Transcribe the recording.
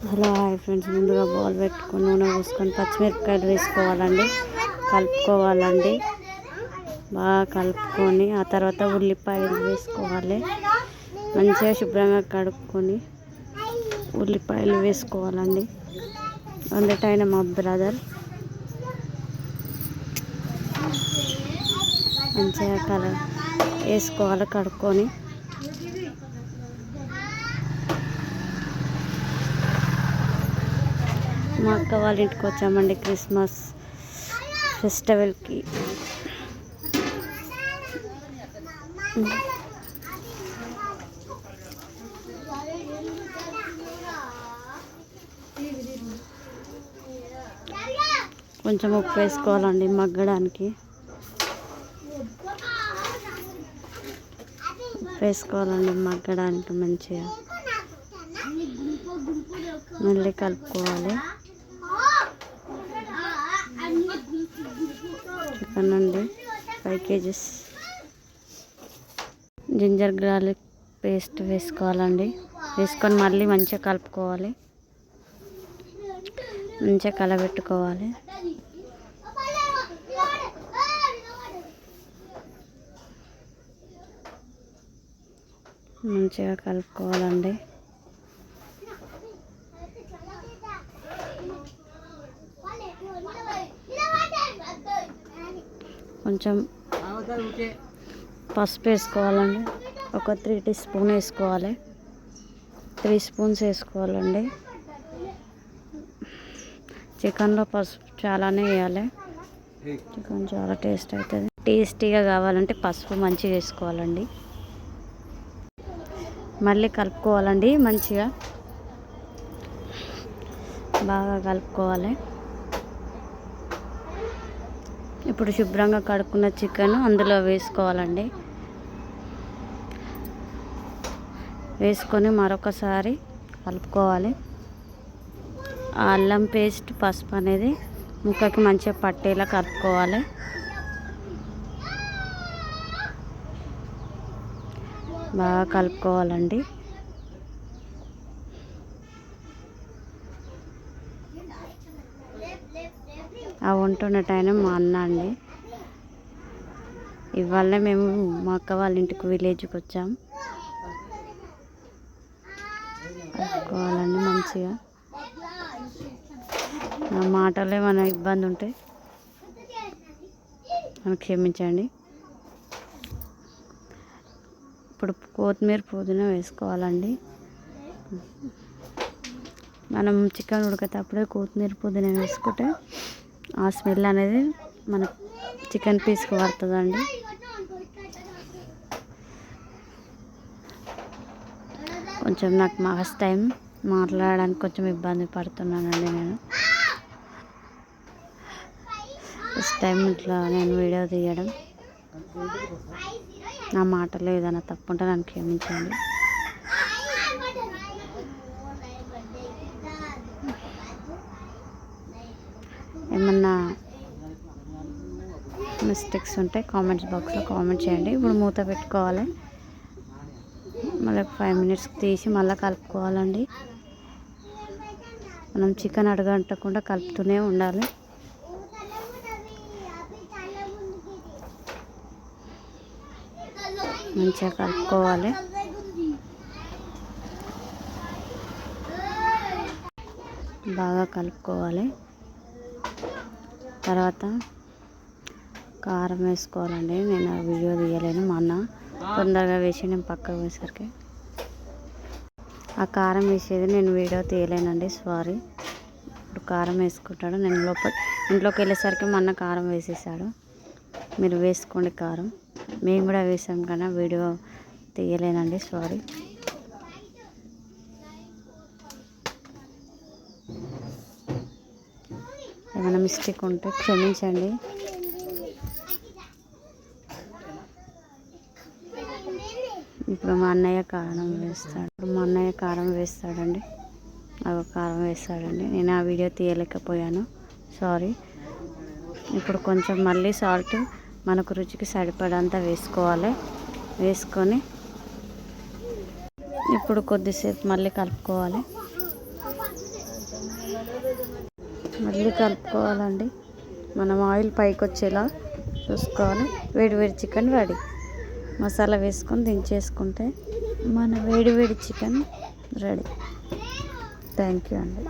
Hello hi friends, ముందుగా bowl పెట్టుకొని నూనె పోసుకొని పచ్చిమిరపకాయలు వేసుకోవాలండి, కలుపుకోవాలండి. బాగా కలుపుకొని ఆ తర్వాత ఉల్లిపాయలు వేసుకోవాలి. మంచిగా శుభ్రంగా కడుక్కొని ఉల్లిపాయలు వేసుకోవాలండి. అందుటైన మా బ్రదర్ మంచిగా వేసుకోవాలి కడుక్కొని. మా అక్క వాళ్ళ ఇంటికి వచ్చామండి క్రిస్మస్ ఫెస్టివల్కి. కొంచెం ఉప్పు వేసుకోవాలండి మగ్గడానికి. వేసుకోవాలండి మగ్గడానికి మంచిగా. మళ్ళీ కలుపుకోవాలి. చికెన్ అండి 5 kgs. జింజర్ గార్లిక్ పేస్ట్ వేసుకోవాలండి. వేసుకొని మళ్ళీ మంచిగా కలుపుకోవాలి. మంచిగా కలబెట్టుకోవాలి. మంచిగా కలుపుకోవాలండి. కొంచెం పసుపు వేసుకోవాలండి. ఒక 3 teaspoons వేసుకోవాలి. 3 spoons వేసుకోవాలండి. చికెన్లో పసుపు చాలానే వేయాలి. చికెన్ చాలా టేస్ట్ అవుతుంది. టేస్టీగా కావాలంటే పసుపు మంచిగా వేసుకోవాలండి. మళ్ళీ కలుపుకోవాలండి. మంచిగా బాగా కలుపుకోవాలి. ఇప్పుడు శుభ్రంగా కడుక్కున్న చికెన్ అందులో వేసుకోవాలండి. వేసుకొని మరొకసారి కలుపుకోవాలి. ఆ అల్లం పేస్ట్ పసుపు అనేది ముక్కకి మంచిగా పట్టేలా కలుపుకోవాలి. బాగా కలుపుకోవాలండి. ఆ వంటున్నట్టయినా మా అన్న అండి. ఇవాళ మేము మా అక్క వాళ్ళ ఇంటికి విలేజ్కి వచ్చాం. కలుపుకోవాలండి మంచిగా. నా మాటలు ఏమైనా ఇబ్బంది ఉంటే నన్ను క్షమించండి. ఇప్పుడు కొత్తిమీర పుదీనా వేసుకోవాలండి. మనం చికెన్ ఉడికేటప్పుడే కొత్తిమీర పుదీనా వేసుకుంటే ఆ స్మెల్ అనేది మన చికెన్ పీస్కి పడుతుందండి. కొంచెం నాకు ఫస్ట్ టైం మాట్లాడడానికి కొంచెం ఇబ్బంది పడుతున్నానండి. నేను ఫస్ట్ టైం ఇట్లా నేను వీడియో తీయడం. నా మాటలో ఏదైనా తప్పుంటే నన్ను క్షమించండి. ఏమన్నా మిస్టేక్స్ ఉంటే కామెంట్స్ బాక్స్లో కామెంట్ చేయండి. ఇప్పుడు మూత పెట్టుకోవాలి. మళ్ళీ 5 minutes తీసి మళ్ళీ కలుపుకోవాలండి. మనం చికెన్ అడగంటకుండా కలుపుతూనే ఉండాలి. మంచిగా కలుపుకోవాలి. బాగా కలుపుకోవాలి. తర్వాత కారం వేసుకోవాలండి. నేను ఆ వీడియో తీయలేను, మా అన్న తొందరగా వేసి నేను పక్కకు వేసరికి ఆ కారం వేసేది నేను వీడియో తీయలేనండి, సారీ. ఇప్పుడు కారం వేసుకుంటాడు. నేను ఇంట్లోకి వెళ్ళేసరికి మా అన్న కారం వేసేసాడు. మీరు వేసుకోండి కారం. మేము కూడా వేసాం కానీ వీడియో తీయలేనండి, సారీ. ఏమైనా మిస్టేక్ ఉంటే క్షమించండి. ఇప్పుడు మా అన్నయ్య కారం వేస్తాడండి. అవి కారం వేస్తాడండి. నేను ఆ వీడియో తీయలేకపోయాను, సారీ. ఇప్పుడు కొంచెం మళ్ళీ సాల్ట్ మనకు రుచికి సరిపడంత వేసుకోవాలి. వేసుకొని ఇప్పుడు కొద్దిసేపు మళ్ళీ కలుపుకోవాలి. మళ్ళీ కలుపుకోవాలండి. మనం ఆయిల్ పైకి వచ్చేలా చూసుకోవాలి. వేడి వేడి చికెన్ రెడీ. మసాలా వేసుకొని దించేసుకుంటే మన వేడి వేడి చికెన్ రెడీ. థ్యాంక్ యూ అండి.